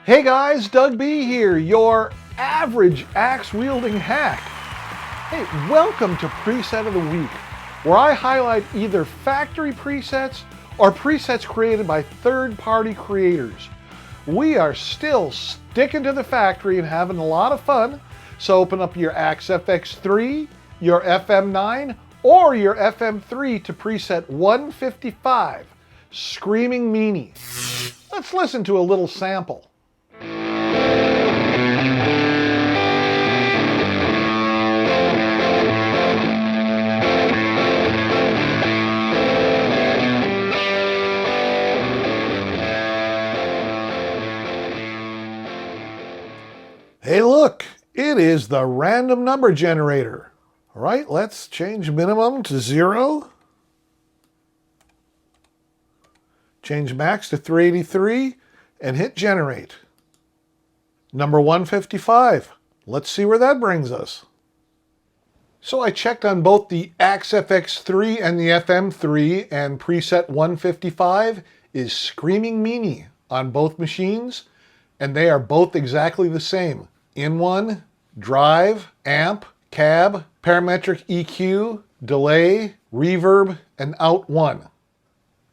Hey guys, Doug B here, your average axe-wielding hack. Hey, welcome to Preset of the Week, where I highlight either factory presets or presets created by third-party creators. We are still sticking to the factory and having a lot of fun, so open up your Axe FX3, your FM9, or your FM3 to preset 155, Screaming Meanie. Let's listen to a little sample. Hey look, it is the random number generator. All right, let's change minimum to 0. Change max to 383 and hit generate. Number 155. Let's see where that brings us. So I checked on both the Axe FX3 and the FM3, and preset 155 is Screaming Meanie on both machines, and they are both exactly the same. In one, drive, amp, cab, parametric EQ, delay, reverb, and out 1.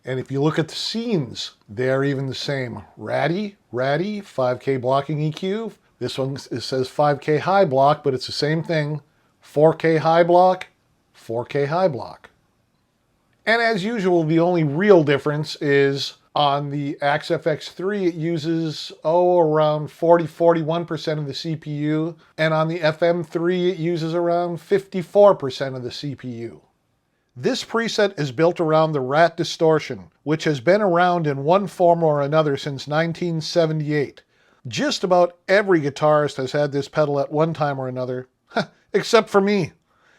And if you look at the scenes, they are even the same. Ratty, 5K blocking EQ. This one says 5K high block, but it's the same thing. 4K high block, 4K high block. And as usual, the only real difference is on the Axe FX3, it uses, around 41% of the CPU. And on the FM3, it uses around 54% of the CPU. This preset is built around the rat distortion, which has been around in one form or another since 1978. Just about every guitarist has had this pedal at one time or another, except for me.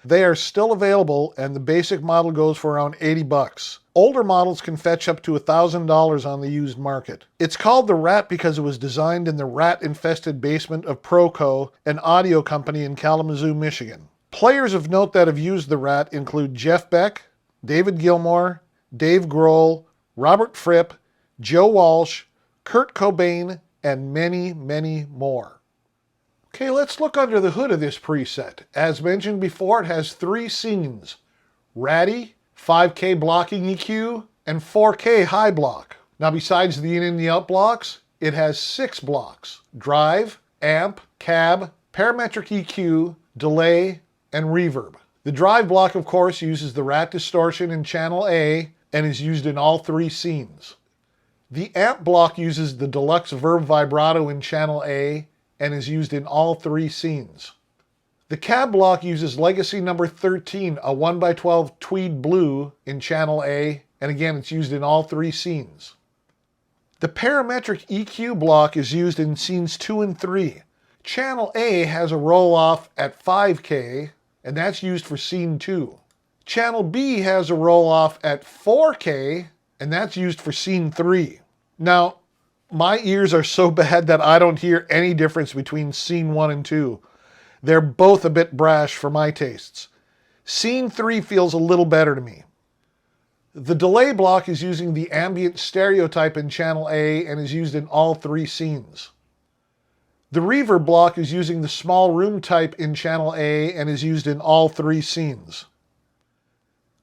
They are still available, and the basic model goes for around 80 bucks. Older models can fetch up to $1,000 on the used market. It's called the Rat because it was designed in the rat-infested basement of Proco, an audio company in Kalamazoo, Michigan. Players of note that have used the Rat include Jeff Beck, David Gilmour, Dave Grohl, Robert Fripp, Joe Walsh, Kurt Cobain, and many, many more. Okay, let's look under the hood of this preset. As mentioned before, it has 3 scenes: Ratty, 5K blocking EQ, and 4K high block. Now besides the in and the out blocks, it has 6 blocks: drive, amp, cab, parametric EQ, delay, and reverb. The drive block, of course, uses the rat distortion in channel A and is used in all 3 scenes. The amp block uses the deluxe verb vibrato in channel A and is used in all 3 scenes. The cab block uses legacy number 13, a 1x12 tweed blue in channel A, and again it's used in all 3 scenes. The parametric EQ block is used in scenes 2 and 3. Channel A has a roll-off at 5K, and that's used for scene 2. Channel B has a roll-off at 4K, and that's used for scene 3. Now, my ears are so bad that I don't hear any difference between scene 1 and 2. They're both a bit brash for my tastes. Scene 3 feels a little better to me. The delay block is using the ambient stereotype in channel A and is used in all 3 scenes. The reverb block is using the small room type in channel A and is used in all 3 scenes.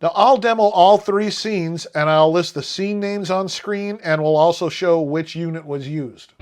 Now I'll demo all 3 scenes and I'll list the scene names on screen, and will also show which unit was used.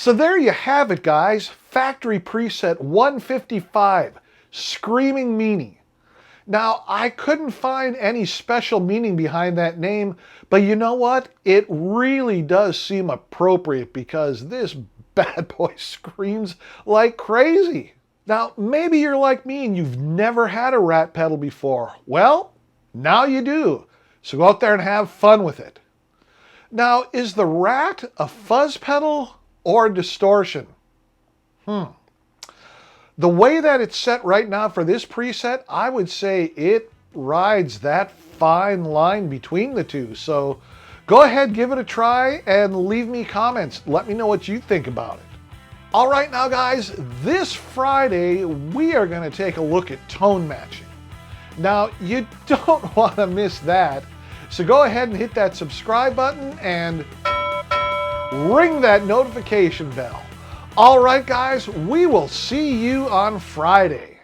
So there you have it, guys. Factory preset 155, Screaming Meanie. Now, I couldn't find any special meaning behind that name, but you know what? It really does seem appropriate because this bad boy screams like crazy. Now, maybe you're like me and you've never had a rat pedal before. Well, now you do. So go out there and have fun with it. Now, is the rat a fuzz pedal or distortion? The way that it's set right now for this preset, I would say it rides that fine line between the two. So go ahead, give it a try, and leave me comments. Let me know what you think about it. All right now, guys, this Friday, we are going to take a look at tone matching. Now, you don't want to miss that. So go ahead and hit that subscribe button and ring that notification bell. All right, guys, we will see you on Friday.